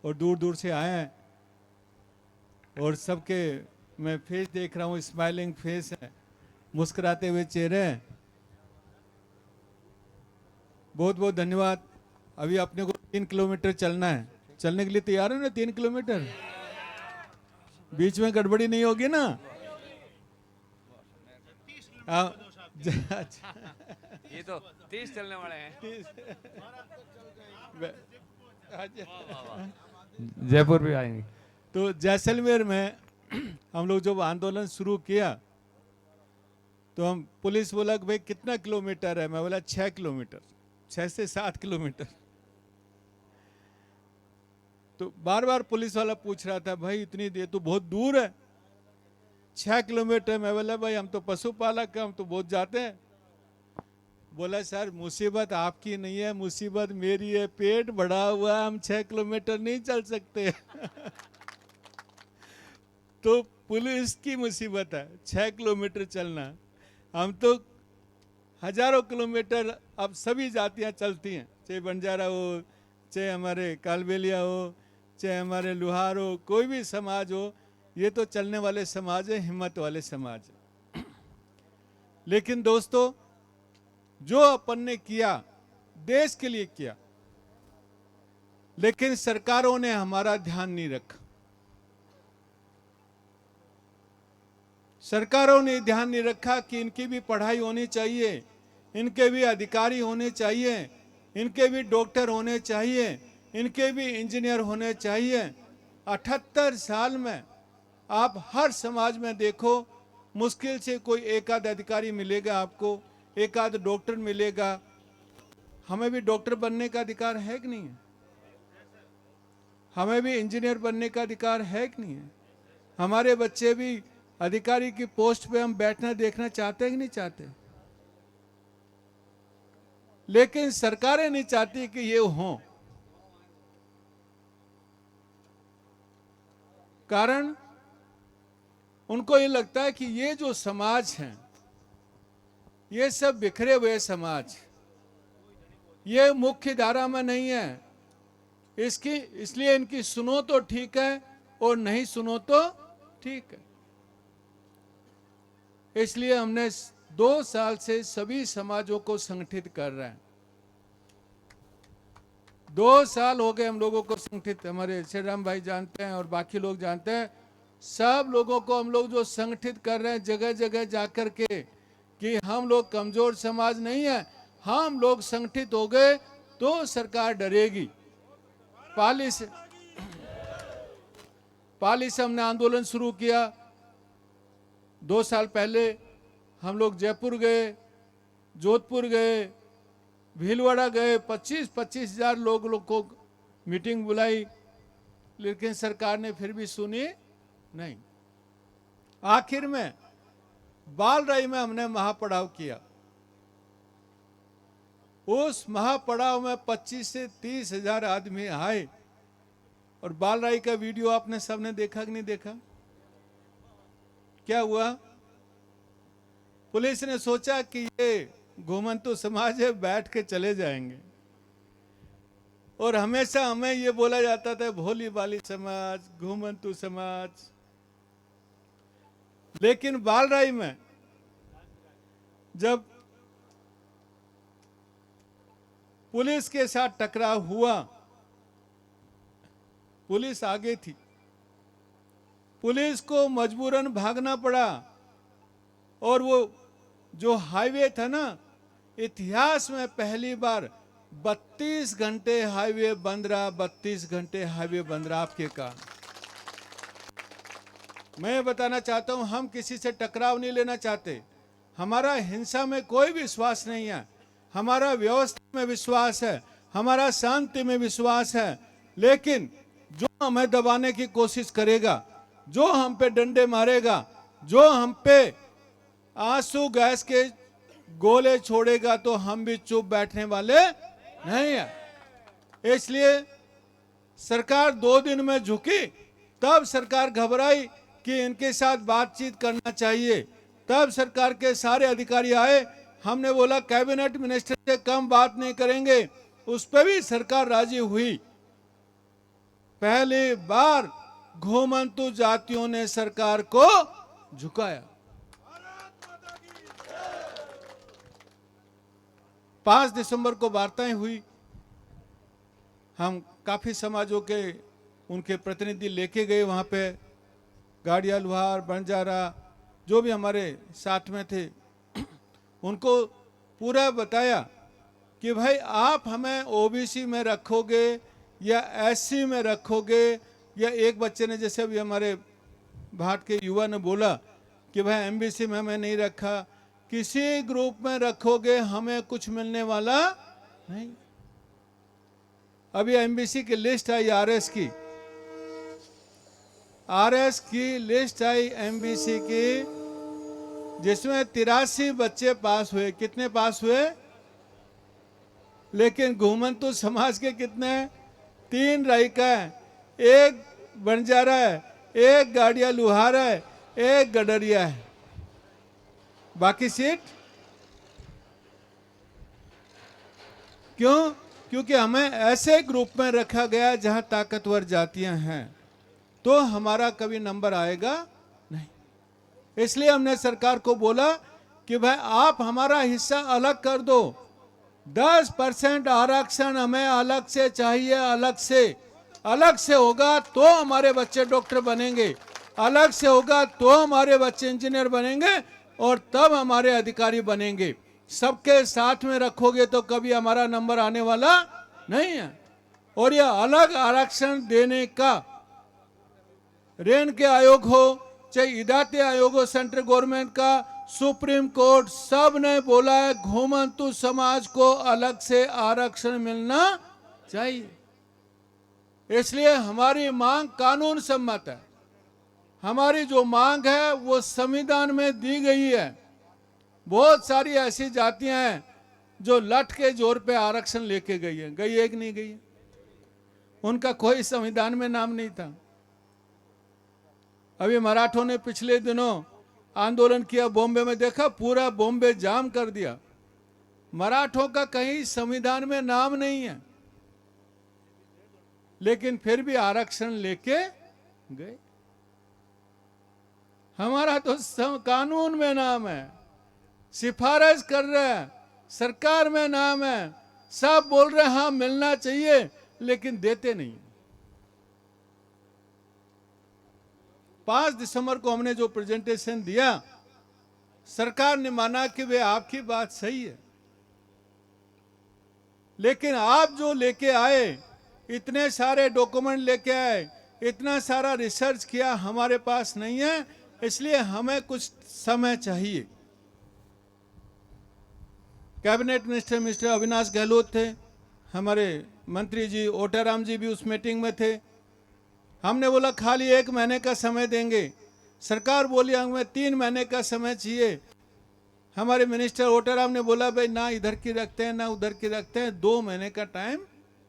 और दूर दूर से आए हैं, और सबके मैं फेस देख रहा हूँ, स्माइलिंग फेस है, मुस्कुराते हुए चेहरे हैं। बहुत बहुत धन्यवाद। अभी अपने को 3 किलोमीटर चलना है, चलने के लिए तैयार है ना? 3 किलोमीटर, बीच में गड़बड़ी नहीं होगी ना? अच्छा, ये तो 30 चलने वाले हैं। जयपुर भी आएंगे। तो जैसलमेर में हम लोग जब आंदोलन शुरू किया तो हम, पुलिस बोला कि भाई कितना किलोमीटर है? मैं बोला 6 किलोमीटर, 6 से 7 किलोमीटर। तो बार बार पुलिस वाला पूछ रहा था, भाई इतनी देर तो बहुत दूर है, 6 किलोमीटर। मैं बोला भाई हम तो पशुपालक हैं, हम तो बहुत जाते हैं। बोला सर मुसीबत आपकी नहीं है, मुसीबत मेरी है, पेट बढ़ा हुआ है, हम 6 किलोमीटर नहीं चल सकते। तो पुलिस की मुसीबत है 6 किलोमीटर चलना, हम तो हजारों किलोमीटर अब सभी जातियां चलती हैं, चाहे बंजारा हो, चाहे हमारे कालबेलिया हो, चाहे हमारे लुहार हो, कोई भी समाज हो, ये तो चलने वाले समाज है, हिम्मत वाले समाज है। लेकिन दोस्तों, जो अपन ने किया देश के लिए किया, लेकिन सरकारों ने हमारा ध्यान नहीं रखा। सरकारों ने ध्यान नहीं रखा कि इनकी भी पढ़ाई होनी चाहिए, इनके भी अधिकारी होने चाहिए, इनके भी डॉक्टर होने चाहिए, इनके भी इंजीनियर होने चाहिए। 78 साल में आप हर समाज में देखो, मुश्किल से कोई एक आध अधिकारी मिलेगा आपको, एक आध डॉक्टर मिलेगा। हमें भी डॉक्टर बनने का अधिकार है कि नहीं है? हमें भी इंजीनियर बनने का अधिकार है कि नहीं है? हमारे बच्चे भी अधिकारी की पोस्ट पे हम बैठना देखना चाहते हैं कि नहीं चाहते? लेकिन सरकारें नहीं चाहती कि ये हो। कारण उनको ये लगता है कि ये जो समाज है, ये सब बिखरे हुए समाज, ये मुख्य धारा में नहीं है, इसलिए इनकी सुनो तो ठीक है और नहीं सुनो तो ठीक है। इसलिए हमने 2 साल से सभी समाजों को संगठित कर रहे हैं। 2 साल हो गए हम लोगों को संगठित, हमारे श्री राम भाई जानते हैं और बाकी लोग जानते हैं, सब लोगों को हम लोग जो संगठित कर रहे हैं जगह जगह जाकर के, कि हम लोग कमजोर समाज नहीं है, हम लोग संगठित हो गए तो सरकार डरेगी। पाली से हमने आंदोलन शुरू किया। 2 साल पहले हम लोग जयपुर गए, जोधपुर गए, भीलवाड़ा गए, 25-25 हजार लोग को मीटिंग बुलाई, लेकिन सरकार ने फिर भी सुनी नहीं। आखिर में बालराई में हमने महापड़ाव किया। उस महापड़ाव में 25 से 30 हजार आदमी आए, और बालराई का वीडियो आपने सबने देखा कि नहीं देखा? क्या हुआ? पुलिस ने सोचा कि ये घुमंतु समाज है, बैठ के चले जाएंगे, और हमेशा हमें ये बोला जाता था भोली भाली समाज, घुमंतु समाज। लेकिन बालराई में जब पुलिस के साथ टकराव हुआ, पुलिस आगे थी, पुलिस को मजबूरन भागना पड़ा, और वो जो हाईवे था ना, इतिहास में पहली बार 32 घंटे हाईवे बंद रहा, 32 घंटे हाईवे बंद रहा आपके कारण। मैं बताना चाहता हूं, हम किसी से टकराव नहीं लेना चाहते, हमारा हिंसा में कोई विश्वास नहीं है, हमारा व्यवस्था में विश्वास है, हमारा शांति में विश्वास है। लेकिन जो हमें दबाने की कोशिश करेगा, जो हम पे डंडे मारेगा, जो हम पे आंसू गैस के गोले छोड़ेगा, तो हम भी चुप बैठने वाले नहीं है। इसलिए सरकार 2 दिन में झुकी, तब सरकार घबराई कि इनके साथ बातचीत करना चाहिए, तब सरकार के सारे अधिकारी आए। हमने बोला कैबिनेट मिनिस्टर से कम बात नहीं करेंगे, उस पर भी सरकार राजी हुई। पहली बार घुमंतु जातियों ने सरकार को झुकाया। 5 दिसंबर को वार्ताएं हुई। हम काफी समाजों के उनके प्रतिनिधि लेके गए वहां पे, गाड़िया, लुहार, बंजारा, जो भी हमारे साथ में थे, उनको पूरा बताया कि भाई आप हमें ओबीसी में रखोगे या एससी में रखोगे, या एक बच्चे ने, जैसे भी हमारे भाट के युवा ने बोला कि भाई एमबीसी में हमें नहीं रखा, किसी ग्रुप में रखोगे हमें कुछ मिलने वाला नहीं। अभी एमबीसी की लिस्ट आई, आरएस की लिस्ट आई एमबीसी की, जिसमें 83 बच्चे पास हुए। कितने पास हुए? लेकिन घुमंतु समाज के कितने? 3 राइका है, 1 बंजारा है, 1 गाड़िया लुहार है, 1 गडरिया है। बाकी सीट क्यों? क्योंकि हमें ऐसे ग्रुप में रखा गया जहां ताकतवर जातियां हैं, तो हमारा कभी नंबर आएगा नहीं। इसलिए हमने सरकार को बोला कि भाई आप हमारा हिस्सा अलग कर दो। 10% आरक्षण हमें अलग से चाहिए, अलग से होगा तो हमारे बच्चे डॉक्टर बनेंगे, अलग से होगा तो हमारे बच्चे इंजीनियर बनेंगे, और तब हमारे अधिकारी बनेंगे। सबके साथ में रखोगे तो कभी हमारा नंबर आने वाला नहीं है। और यह अलग आरक्षण देने का, रेन के आयोग हो चाहे इदाते आयोग हो सेंट्रल गवर्नमेंट का, सुप्रीम कोर्ट, सब ने बोला है घुमंतु समाज को अलग से आरक्षण मिलना चाहिए। इसलिए हमारी मांग कानून सम्मत है। हमारी जो मांग है वो संविधान में दी गई है। बहुत सारी ऐसी जातियां हैं जो लठ के जोर पे आरक्षण लेके गई है कि नहीं गई है? उनका कोई संविधान में नाम नहीं था। अभी मराठों ने पिछले दिनों आंदोलन किया बॉम्बे में, देखा पूरा बॉम्बे जाम कर दिया। मराठों का कहीं संविधान में नाम नहीं है, लेकिन फिर भी आरक्षण लेके गए। हमारा तो कानून में नाम है, सिफारिश कर रहे हैं, सरकार में नाम है, सब बोल रहे हैं हाँ मिलना चाहिए, लेकिन देते नहीं। 5 दिसंबर को हमने जो प्रेजेंटेशन दिया, सरकार ने माना कि वे आपकी बात सही है, लेकिन आप जो लेके आए, इतने सारे डॉक्यूमेंट लेके आए, इतना सारा रिसर्च किया, हमारे पास नहीं है, इसलिए हमें कुछ समय चाहिए। Cabinet minister mister Avinash Gehlot थे, हमारे मंत्री जी ओटाराम जी भी उस मीटिंग में थे। हमने बोला खाली 1 महीने का समय देंगे, सरकार बोली हमें 3 महीने का समय चाहिए। हमारे मिनिस्टर ओटाराम ने बोला भाई ना इधर की रखते हैं ना उधर की रखते हैं, 2 महीने का टाइम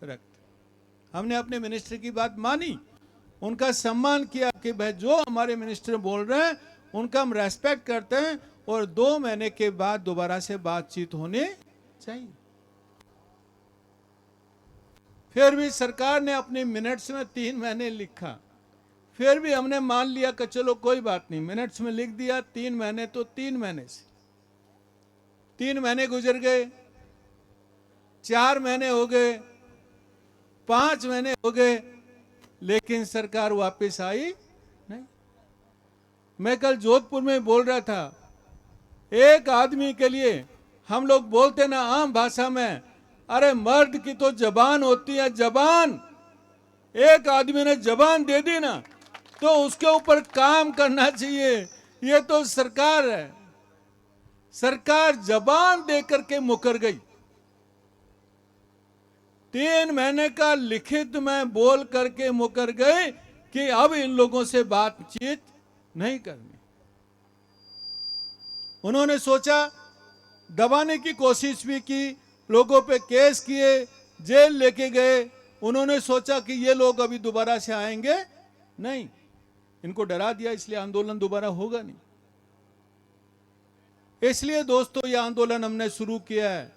रखते। हमने अपने मिनिस्टर की बात मानी, उनका सम्मान किया कि भाई जो हमारे मिनिस्टर बोल रहे हैं उनका हम रेस्पेक्ट करते हैं, और 2 महीने के बाद दोबारा से बातचीत होने चाहिए। फिर भी सरकार ने अपने मिनट्स में 3 महीने लिखा, फिर भी हमने मान लिया कि चलो कोई बात नहीं, मिनट्स में लिख दिया 3 महीने, तो 3 महीने से 3 महीने गुजर गए, 4 महीने हो गए, 5 महीने हो गए, लेकिन सरकार वापस आई नहीं। मैं कल जोधपुर में बोल रहा था, एक आदमी के लिए हम लोग बोलते ना आम भाषा में, अरे मर्द की तो जबान होती है, जबान। एक आदमी ने जबान दे दी ना तो उसके ऊपर काम करना चाहिए। ये तो सरकार है, सरकार जबान दे करके मुकर गई। 3 महीने का लिखित में बोल करके मुकर गए कि अब इन लोगों से बातचीत नहीं करनी। उन्होंने सोचा, दबाने की कोशिश भी की, लोगों पे केस किए, जेल लेके गए। उन्होंने सोचा कि ये लोग अभी दोबारा से आएंगे नहीं, इनको डरा दिया, इसलिए आंदोलन दोबारा होगा नहीं। इसलिए दोस्तों ये आंदोलन हमने शुरू किया है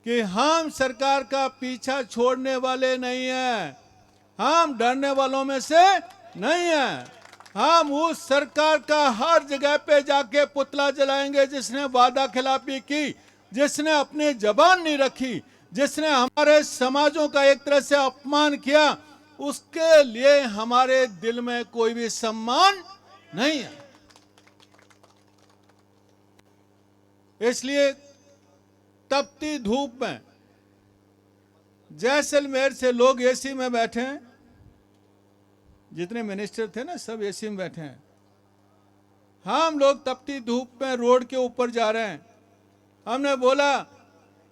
कि हम सरकार का पीछा छोड़ने वाले नहीं हैं। हम डरने वालों में से नहीं है। हम उस सरकार का हर जगह पे जाके पुतला जलाएंगे जिसने वादा खिलाफी की, जिसने अपनी जबान नहीं रखी, जिसने हमारे समाजों का एक तरह से अपमान किया। उसके लिए हमारे दिल में कोई भी सम्मान नहीं है। इसलिए तपती धूप में जैसलमेर से लोग एसी में बैठे हैं, जितने मिनिस्टर थे ना सब एसी में बैठे हैं। हम लोग तपती धूप में रोड के ऊपर जा रहे हैं। हमने बोला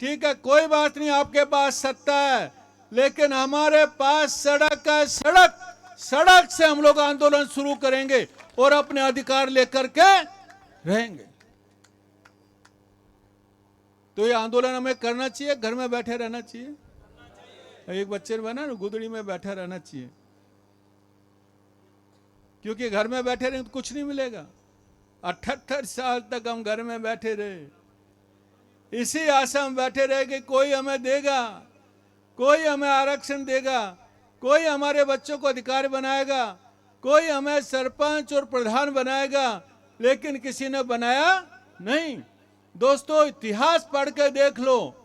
ठीक है कोई बात नहीं, आपके पास सत्ता है, लेकिन हमारे पास सड़क है। सड़क से हम लोग आंदोलन शुरू करेंगे और अपने अधिकार लेकर के रहेंगे। तो ये आंदोलन हमें करना चाहिए, घर में बैठे रहना चाहिए? एक बच्चे ने बना ना, गुदड़ी में बैठा रहना चाहिए, क्योंकि घर में बैठे रहे तो कुछ नहीं मिलेगा। 78 साल तक हम घर में बैठे रहे, इसी आशा में बैठे रहे कि कोई हमें देगा, कोई हमें आरक्षण देगा, कोई हमारे बच्चों को अधिकारी बनाएगा, कोई हमें सरपंच और प्रधान बनाएगा, लेकिन किसी ने बनाया नहीं। दोस्तों इतिहास पढ़ के देख लो,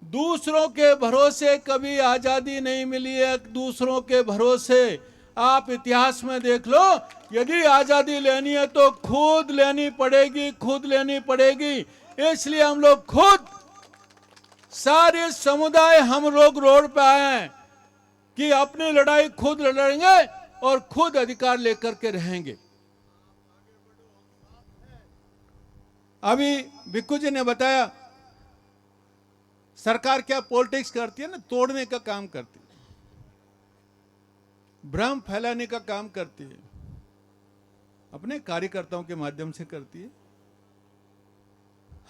दूसरों के भरोसे कभी आजादी नहीं मिली है। दूसरों के भरोसे आप इतिहास में देख लो, यदि आजादी लेनी है तो खुद लेनी पड़ेगी, खुद लेनी पड़ेगी। इसलिए हम लोग खुद सारे समुदाय हम लोग रोड पे आए हैं कि अपनी लड़ाई खुद लड़ेंगे और खुद अधिकार लेकर के रहेंगे। अभी भिक्खू जी ने बताया सरकार क्या पॉलिटिक्स करती है ना, तोड़ने का काम करती है, भ्रम फैलाने का काम करती है, अपने कार्यकर्ताओं के माध्यम से करती है।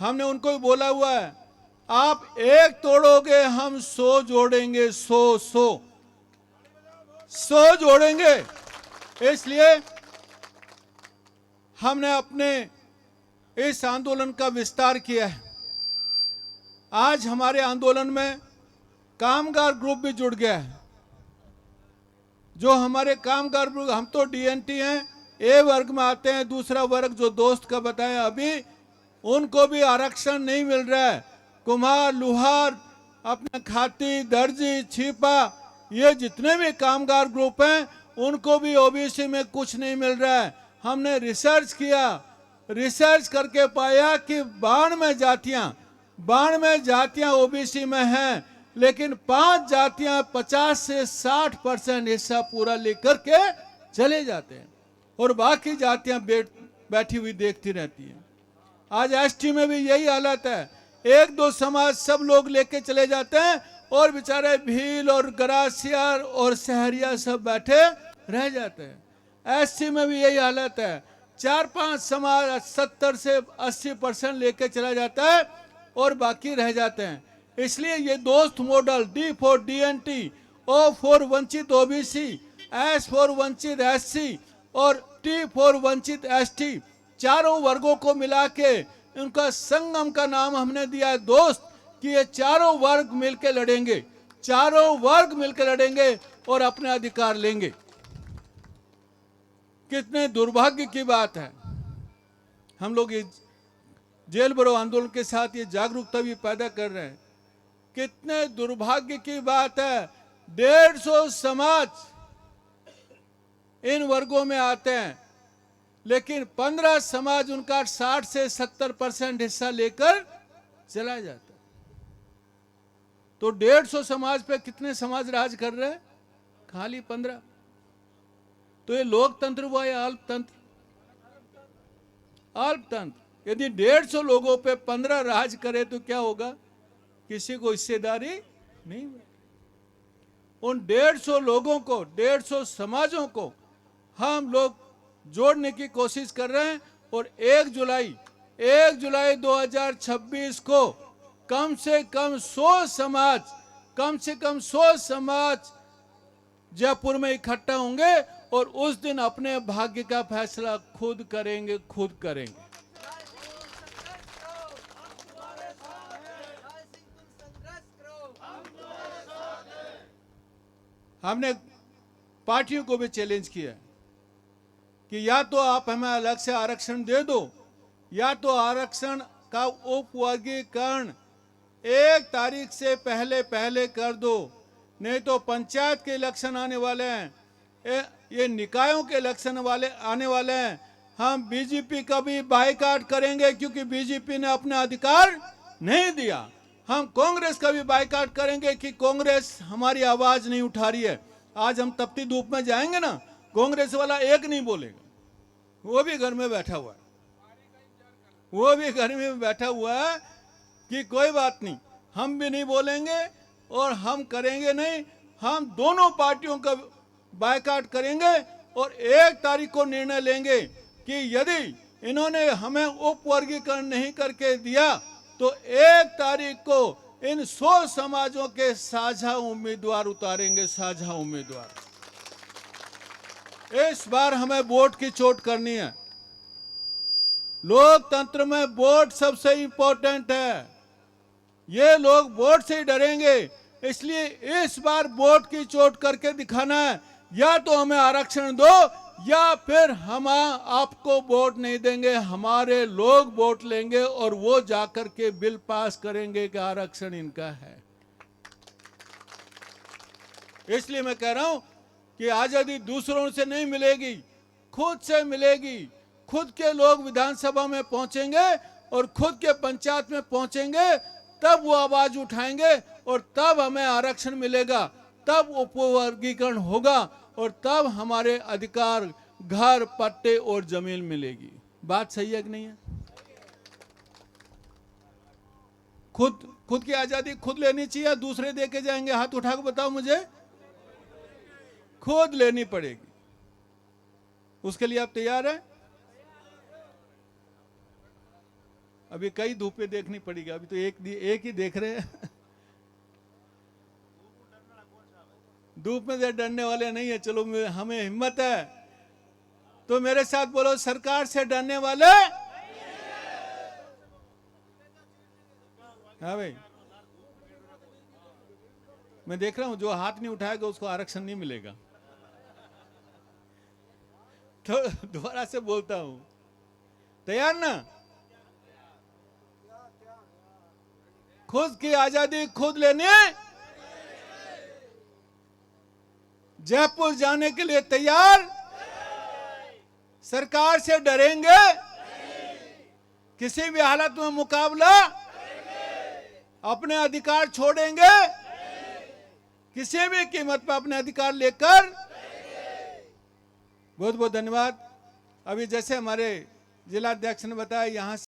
हमने उनको भी बोला हुआ है, आप एक तोड़ोगे हम 100 जोड़ेंगे, 100 जोड़ेंगे। इसलिए हमने अपने इस आंदोलन का विस्तार किया है। आज हमारे आंदोलन में कामगार ग्रुप भी जुड़ गया है। जो हमारे कामगार ग्रुप, हम तो डीएनटी हैं, ए वर्ग में आते हैं, दूसरा वर्ग जो दोस्त का बताया अभी, उनको भी आरक्षण नहीं मिल रहा है। कुम्हार, लुहार, अपने खाती, दर्जी, छिपा, ये जितने भी कामगार ग्रुप हैं उनको भी ओबीसी में कुछ नहीं मिल रहा है। हमने रिसर्च किया, रिसर्च करके पाया कि 92 जातियां ओबीसी में हैं, लेकिन 5 जातियां 50 से 60% हिस्सा पूरा लेकर के चले जाते हैं और बाकी जातियां बैठी हुई देखती रहती हैं। आज एसटी में भी यही हालत है, 1-2 समाज सब लोग लेके चले जाते हैं और बेचारे भील और गरासियार और सहरिया सब बैठे रह जाते हैं। एससी में भी यही हालत है, 4-5 समाज 70 से 80% लेके चला जाता है और बाकी रह जाते हैं। इसलिए ये दोस्त model D for DNT, O for वंचित ओबीसी, S फॉर वंचित एससी और T फॉर वंचित एसटी, चारों वर्गों को मिला के उनका संगम का नाम हमने दिया है दोस्त, कि ये चारों वर्ग मिलकर लड़ेंगे, चारों वर्ग मिलकर लड़ेंगे और अपने अधिकार लेंगे। कितने दुर्भाग्य की बात है, हम लोग ये जेल भरो आंदोलन के साथ ये जागरूकता भी पैदा कर रहे हैं। कितने दुर्भाग्य की बात है, 150 समाज इन वर्गों में आते हैं, लेकिन 15 समाज उनका 60 से 70% हिस्सा लेकर चला जाता है। तो 150 समाज पे कितने समाज राज कर रहे हैं? खाली 15। तो ये लोकतंत्र हुआ या अल्पतंत्र? अल्पतंत्र। यदि 150 लोगों पे 15 राज करे तो क्या होगा? किसी को हिस्सेदारी नहीं। उन 150 लोगों को, 150 समाजों को हम लोग जोड़ने की कोशिश कर रहे हैं और 1 जुलाई 2026 को कम से कम 100 समाज जयपुर में इकट्ठा होंगे और उस दिन अपने भाग्य का फैसला खुद करेंगे। हमने पार्टियों को भी चैलेंज किया कि या तो आप हमें अलग से आरक्षण दे दो, या तो आरक्षण का उपवर्गीकरण 1 तारीख से पहले पहले कर दो, नहीं तो पंचायत के इलेक्शन आने वाले हैं, ये निकायों के इलेक्शन आने वाले हैं, हम बीजेपी का भी बायकॉट करेंगे क्योंकि बीजेपी ने अपना अधिकार नहीं दिया। हम कांग्रेस का भी बायकॉट करेंगे कि कांग्रेस हमारी आवाज नहीं उठा रही है। आज हम तपती धूप में जाएंगे ना, कांग्रेस वाला एक नहीं बोलेगा, वो भी घर में बैठा हुआ है, वो भी घर में बैठा हुआ है कि कोई बात नहीं, हम भी नहीं बोलेंगे और हम करेंगे नहीं। हम दोनों पार्टियों का बायकॉट करेंगे और 1 तारीख को निर्णय लेंगे कि यदि इन्होंने हमें उपवर्गीकरण नहीं करके दिया तो 1 तारीख को इन 100 समाजों के साझा उम्मीदवार उतारेंगे, साझा उम्मीदवार। इस बार हमें वोट की चोट करनी है। लोकतंत्र में वोट सबसे इंपॉर्टेंट है। ये लोग वोट से ही डरेंगे, इसलिए इस बार वोट की चोट करके दिखाना है। या तो हमें आरक्षण दो या फिर हम आपको वोट नहीं देंगे, हमारे लोग वोट लेंगे और वो जाकर के बिल पास करेंगे कि आरक्षण इनका है। इसलिए मैं कह रहा हूं कि आजादी दूसरों से नहीं मिलेगी, खुद से मिलेगी। खुद के लोग विधानसभा में पहुंचेंगे और खुद के पंचायत में पहुंचेंगे, तब वो आवाज उठाएंगे और तब हमें आरक्षण मिलेगा, तब उपवर्गीकरण होगा और तब हमारे अधिकार, घर, पट्टे और जमीन मिलेगी। बात सही है कि नहीं है? खुद की आजादी खुद लेनी चाहिए, दूसरे दे के जाएंगे? हाथ उठा के बताओ मुझे। खुद लेनी पड़ेगी। उसके लिए आप तैयार हैं? अभी कई धूपें देखनी पड़ेगी, अभी तो एक ही देख रहे हैं। धूप में से डरने वाले नहीं है। चलो हमें हिम्मत है तो मेरे साथ बोलो, सरकार से डरने वाले। हाँ भाई, मैं देख रहा हूं जो हाथ नहीं उठाएगा उसको आरक्षण नहीं मिलेगा। तो दोबारा से बोलता हूं, तैयार ना? खुद की आजादी खुद लेने जयपुर जाने के लिए तैयार? सरकार से डरेंगे? किसी भी हालत में मुकाबला? अपने अधिकार छोड़ेंगे? किसी भी कीमत पर अपने अधिकार लेकर? बहुत बहुत धन्यवाद। अभी जैसे हमारे जिला अध्यक्ष ने बताया, यहां से